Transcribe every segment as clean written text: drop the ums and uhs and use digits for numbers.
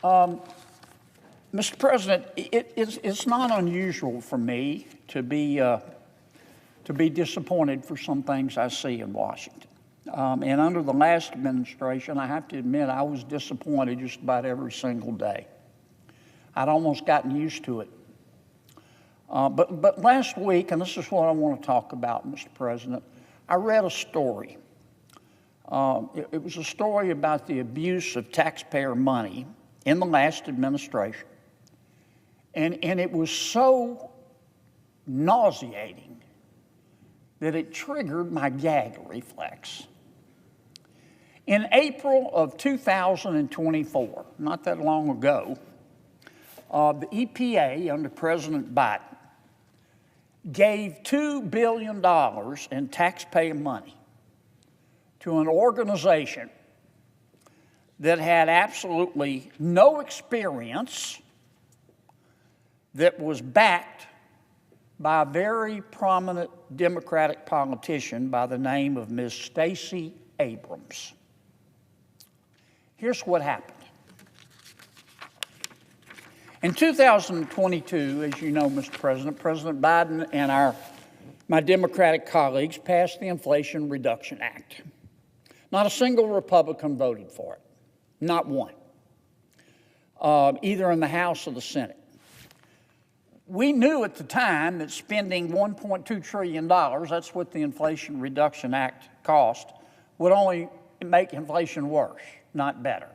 Mr. President, it's not unusual for me to be disappointed for some things I see in Washington. And under the last administration, I have to admit, I was disappointed just about every single day. I'd almost gotten used to it. But last week, and this is what I want to talk about, Mr. President, I read a story. It was a story about the abuse of taxpayer money in the last administration. And it was so nauseating that it triggered my gag reflex. In April of 2024, not that long ago, the EPA under President Biden gave $2 billion in taxpayer money to an organization that had absolutely no experience, that was backed by a very prominent Democratic politician by the name of Ms. Stacey Abrams. Here's what happened. In 2022, as you know, Mr. President, President Biden and my Democratic colleagues passed the Inflation Reduction Act. Not a single Republican voted for it, not one, either in the House or the Senate. We knew at the time that spending $1.2 trillion, that's what the Inflation Reduction Act cost, would only make inflation worse, not better.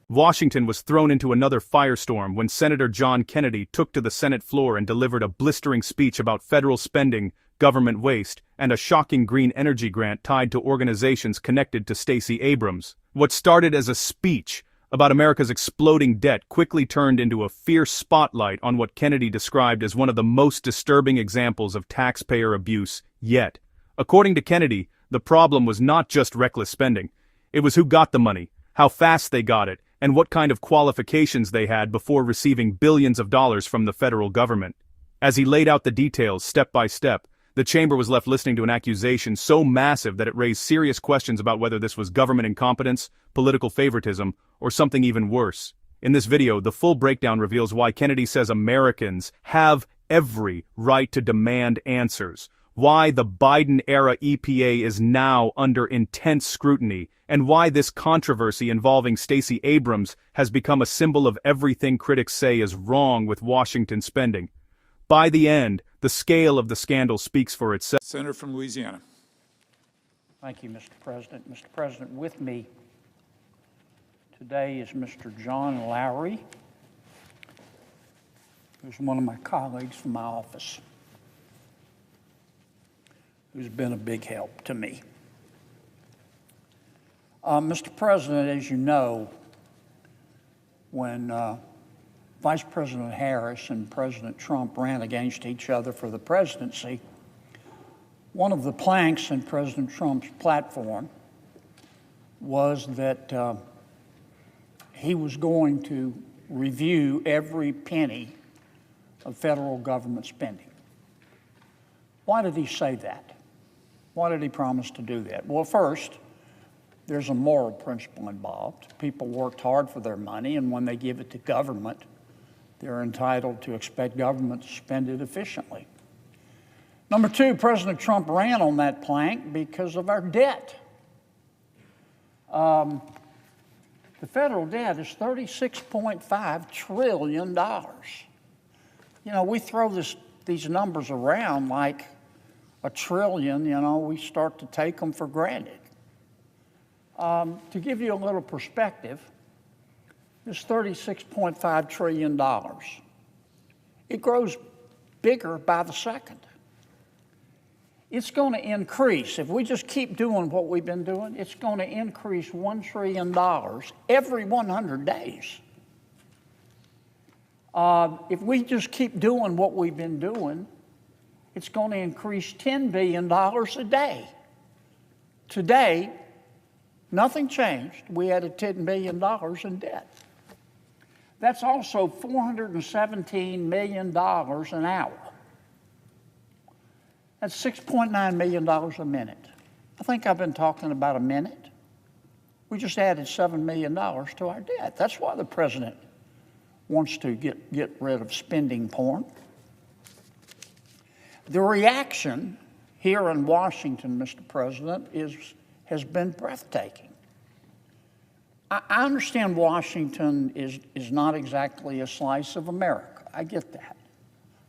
Washington was thrown into another firestorm when Senator John Kennedy took to the Senate floor and delivered a blistering speech about federal spending, government waste, and a shocking green energy grant tied to organizations connected to Stacey Abrams. What started as a speech about America's exploding debt quickly turned into a fierce spotlight on what Kennedy described as one of the most disturbing examples of taxpayer abuse yet. According to Kennedy, the problem was not just reckless spending. It was who got the money, how fast they got it, and what kind of qualifications they had before receiving billions of dollars from the federal government. As he laid out the details step by step, the chamber was left listening to an accusation so massive that it raised serious questions about whether this was government incompetence, political favoritism, or something even worse. In this video, the full breakdown reveals why Kennedy says Americans have every right to demand answers, why the Biden-era EPA is now under intense scrutiny, and why this controversy involving Stacey Abrams has become a symbol of everything critics say is wrong with Washington spending. By the end, the scale of the scandal speaks for itself. Senator from Louisiana. Thank you, Mr. President. Mr. President, with me today is Mr. John Lowry, who's one of my colleagues from my office, who's been a big help to me. Mr. President, as you know, when Vice President Harris and President Trump ran against each other for the presidency, one of the planks in President Trump's platform was that he was going to review every penny of federal government spending. Why did he say that? Why did he promise to do that? Well, first, there's a moral principle involved. People worked hard for their money, and when they give it to government, they're entitled to expect government to spend it efficiently. Number two, President Trump ran on that plank because of our debt. The federal debt is $36.5 trillion. You know, we throw these numbers around like a trillion, you know, we start to take them for granted. To give you a little perspective, this $36.5 trillion, it grows bigger by the second. It's going to increase. If we just keep doing what we've been doing, it's going to increase $1 trillion every 100 days. If we just keep doing what we've been doing, it's going to increase $10 billion a day. Today, nothing changed. We added $10 billion in debt. That's also $417 million an hour. That's $6.9 million a minute. I think I've been talking about a minute. We just added $7 million to our debt. That's why the president wants to get rid of spending porn. The reaction here in Washington, Mr. President, has been breathtaking. I understand Washington is not exactly a slice of America. I get that.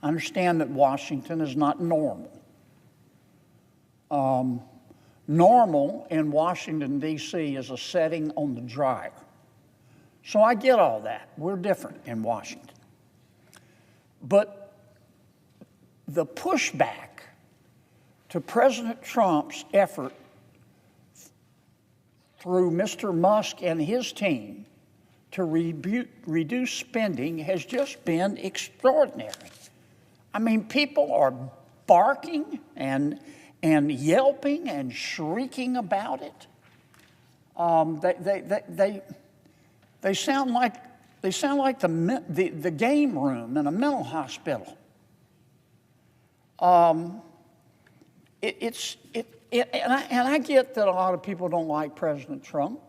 I understand that Washington is not normal. Normal in Washington, D.C. is a setting on the dryer. So I get all that. We're different in Washington. But the pushback to President Trump's effort through Mr. Musk and his team to reduce spending has just been extraordinary. I mean, people are barking and yelping and shrieking about it. They sound like the game room in a mental hospital. And I get that a lot of people don't like President Trump,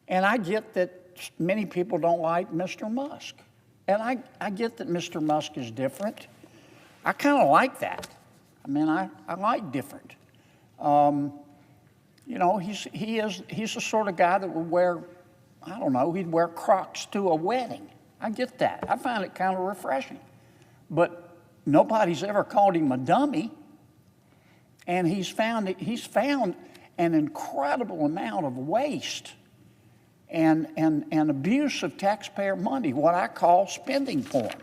and I get that many people don't like Mr. Musk, and I get that Mr. Musk is different. I kind of like that. I mean, I like different. You know, he's the sort of guy that would wear, I don't know, he'd wear Crocs to a wedding. I get that. I find it kind of refreshing. But nobody's ever called him a dummy. And he's found an incredible amount of waste and abuse of taxpayer money, what I call spending porn.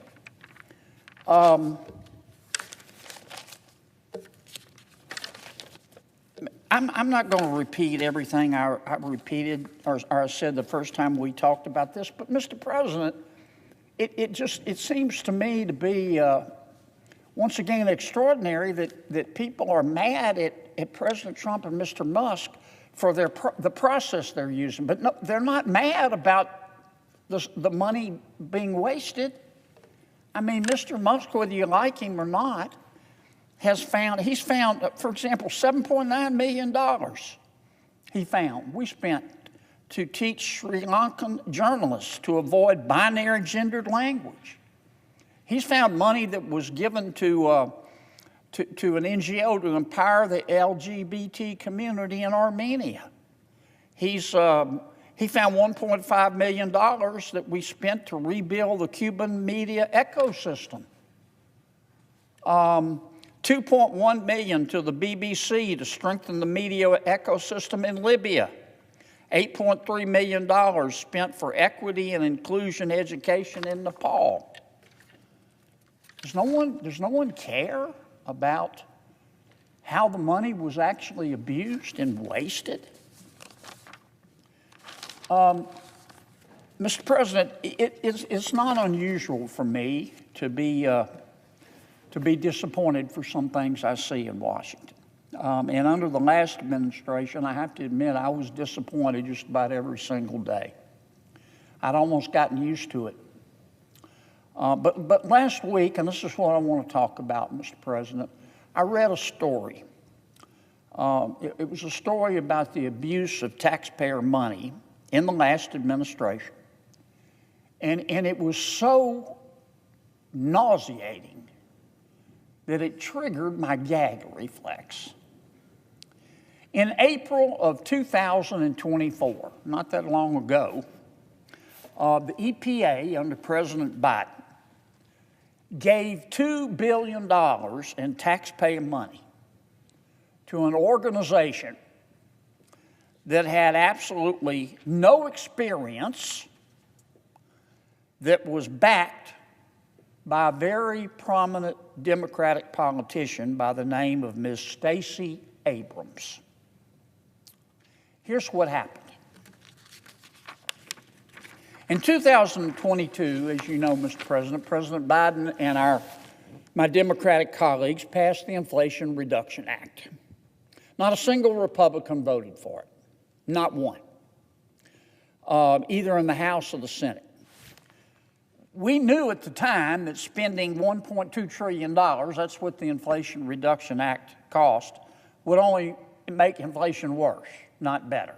I'm not going to repeat everything I repeated or I said the first time we talked about this, but Mr. President, it seems to me to be once again extraordinary that people are mad at President Trump and Mr. Musk for the process they're using, but no, they're not mad about the money being wasted. I mean, Mr. Musk, whether you like him or not, he's found, for example, $7.9 million we spent to teach Sri Lankan journalists to avoid binary gendered language. He's found money that was given to an NGO to empower the LGBT community in Armenia. He found $1.5 million that we spent to rebuild the Cuban media ecosystem. $2.1 million to the BBC to strengthen the media ecosystem in Libya. $8.3 million spent for equity and inclusion education in Nepal. Does no one care about how the money was actually abused and wasted? Mr. President, it's not unusual for me to be disappointed for some things I see in Washington. And under the last administration, I have to admit, I was disappointed just about every single day. I'd almost gotten used to it. But last week, and this is what I want to talk about, Mr. President, I read a story. It was a story about the abuse of taxpayer money in the last administration. And it was so nauseating that it triggered my gag reflex. In April of 2024, not that long ago, the EPA under President Biden gave $2 billion in taxpayer money to an organization that had absolutely no experience, that was backed by a very prominent Democratic politician by the name of Ms. Stacey Abrams. Here's what happened. In 2022, as you know, Mr. President, President Biden and my Democratic colleagues passed the Inflation Reduction Act. Not a single Republican voted for it, not one, either in the House or the Senate. We knew at the time that spending $1.2 trillion, that's what the Inflation Reduction Act cost, would only make inflation worse, not better.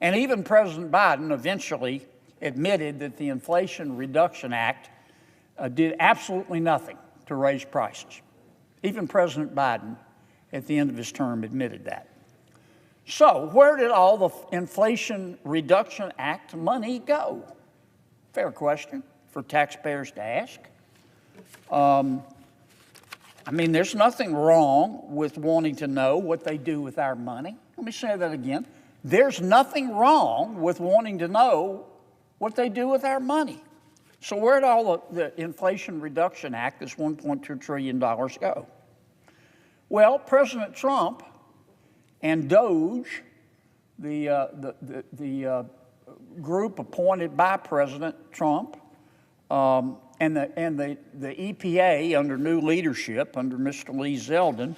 And even President Biden eventually admitted that the Inflation Reduction Act did absolutely nothing to raise prices. Even President Biden, at the end of his term, admitted that. So where did all the Inflation Reduction Act money go? Fair question for taxpayers to ask. I mean, there's nothing wrong with wanting to know what they do with our money. Let me say that again. There's nothing wrong with wanting to know what they do with our money. So where did all the Inflation Reduction Act, this $1.2 trillion, go? Well, President Trump and DOGE, the group appointed by President Trump, and the EPA under new leadership, under Mr. Lee Zeldin,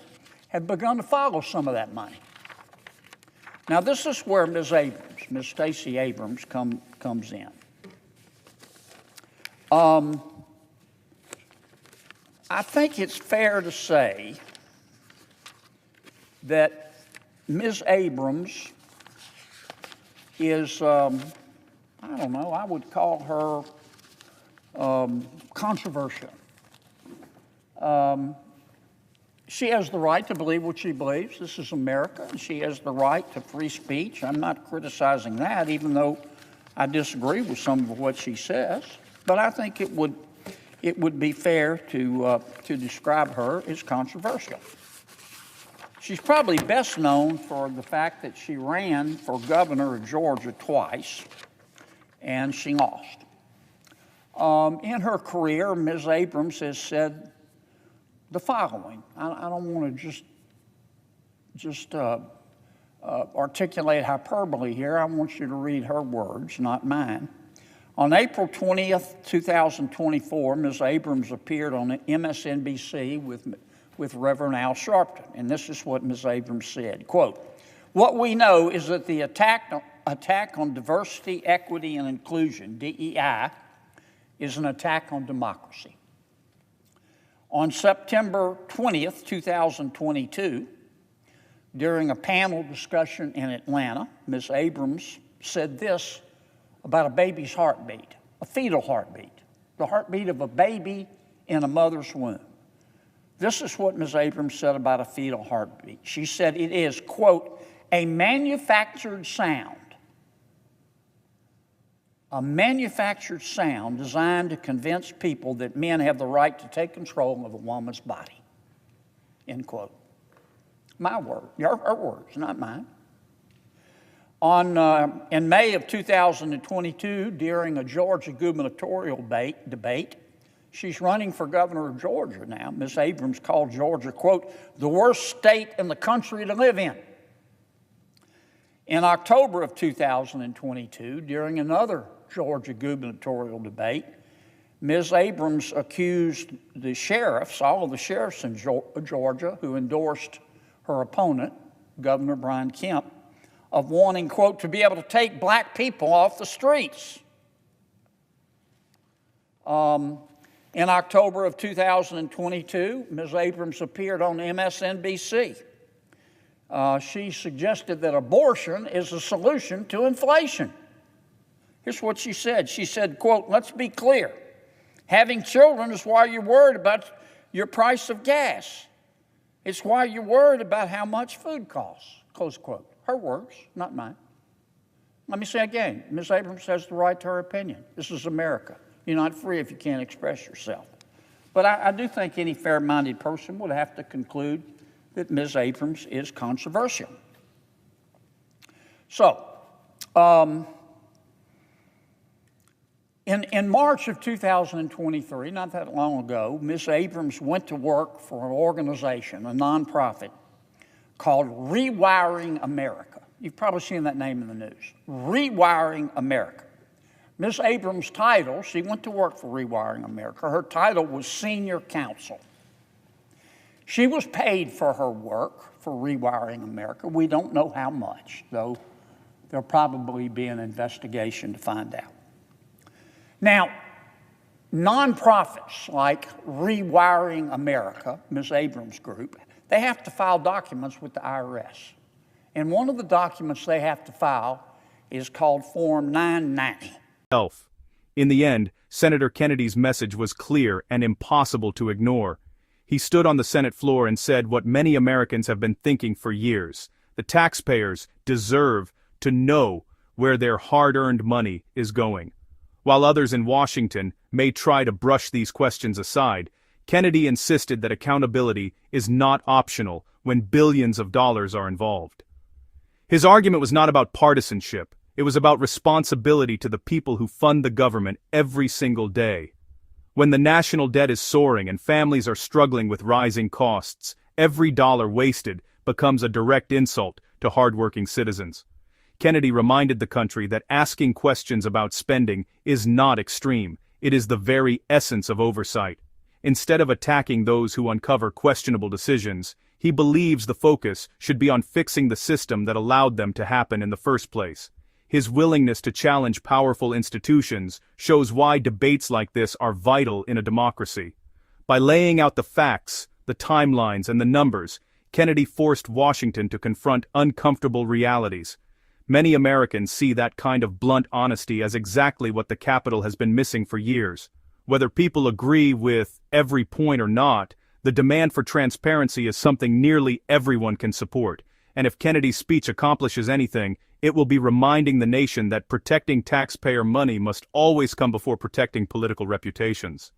have begun to follow some of that money. Now, this is where Ms. Stacey Abrams, comes in. I think it's fair to say that Ms. Abrams is, I don't know, I would call her controversial. She has the right to believe what she believes. This is America, and she has the right to free speech. I'm not criticizing that, even though I disagree with some of what she says. But I think it would be fair to describe her as controversial. She's probably best known for the fact that she ran for governor of Georgia twice, and she lost. In her career, Ms. Abrams has said the following. I don't want to just articulate hyperbole here. I want you to read her words, not mine. On April 20th, 2024, Ms. Abrams appeared on MSNBC with Reverend Al Sharpton, and this is what Ms. Abrams said, quote, "What we know is that the attack on diversity, equity, and inclusion, DEI, is an attack on democracy." On September 20th, 2022, during a panel discussion in Atlanta, Ms. Abrams said this about a baby's heartbeat, a fetal heartbeat, the heartbeat of a baby in a mother's womb. This is what Ms. Abrams said about a fetal heartbeat. She said it is, quote, a manufactured sound designed to convince people that men have the right to take control of a woman's body, end quote. My word, her words, not mine. In May of 2022, during a Georgia gubernatorial debate, she's running for governor of Georgia now. Ms. Abrams called Georgia, quote, the worst state in the country to live in. In October of 2022, during another Georgia gubernatorial debate, Ms. Abrams accused the sheriffs, all of the sheriffs in Georgia who endorsed her opponent, Governor Brian Kemp, of wanting, quote, to be able to take black people off the streets. In October of 2022, Ms. Abrams appeared on MSNBC. She suggested that abortion is a solution to inflation. Here's what she said. She said, quote, let's be clear. Having children is why you're worried about your price of gas. It's why you're worried about how much food costs, close quote. Her words, not mine. Let me say again, Ms. Abrams has the right to her opinion. This is America. You're not free if you can't express yourself. But I do think any fair-minded person would have to conclude that Ms. Abrams is controversial. So, in March of 2023, not that long ago, Ms. Abrams went to work for an organization, a nonprofit, called Rewiring America. You've probably seen that name in the news. Rewiring America. Ms. Abrams' title, she went to work for Rewiring America. Her title was Senior Counsel. She was paid for her work for Rewiring America. We don't know how much, though there'll probably be an investigation to find out. Now, nonprofits like Rewiring America, Ms. Abrams' group, they have to file documents with the IRS. And one of the documents they have to file is called Form 990. itself. In the end, Senator Kennedy's message was clear and impossible to ignore. He stood on the Senate floor and said what many Americans have been thinking for years. The taxpayers deserve to know where their hard-earned money is going. While others in Washington may try to brush these questions aside, Kennedy insisted that accountability is not optional when billions of dollars are involved. His argument was not about partisanship, it was about responsibility to the people who fund the government every single day. When the national debt is soaring and families are struggling with rising costs, every dollar wasted becomes a direct insult to hardworking citizens. Kennedy reminded the country that asking questions about spending is not extreme, it is the very essence of oversight. Instead of attacking those who uncover questionable decisions, he believes the focus should be on fixing the system that allowed them to happen in the first place. His willingness to challenge powerful institutions shows why debates like this are vital in a democracy. By laying out the facts, the timelines, and the numbers, Kennedy forced Washington to confront uncomfortable realities. Many Americans see that kind of blunt honesty as exactly what the Capitol has been missing for years. Whether people agree with every point or not, the demand for transparency is something nearly everyone can support. And if Kennedy's speech accomplishes anything, it will be reminding the nation that protecting taxpayer money must always come before protecting political reputations.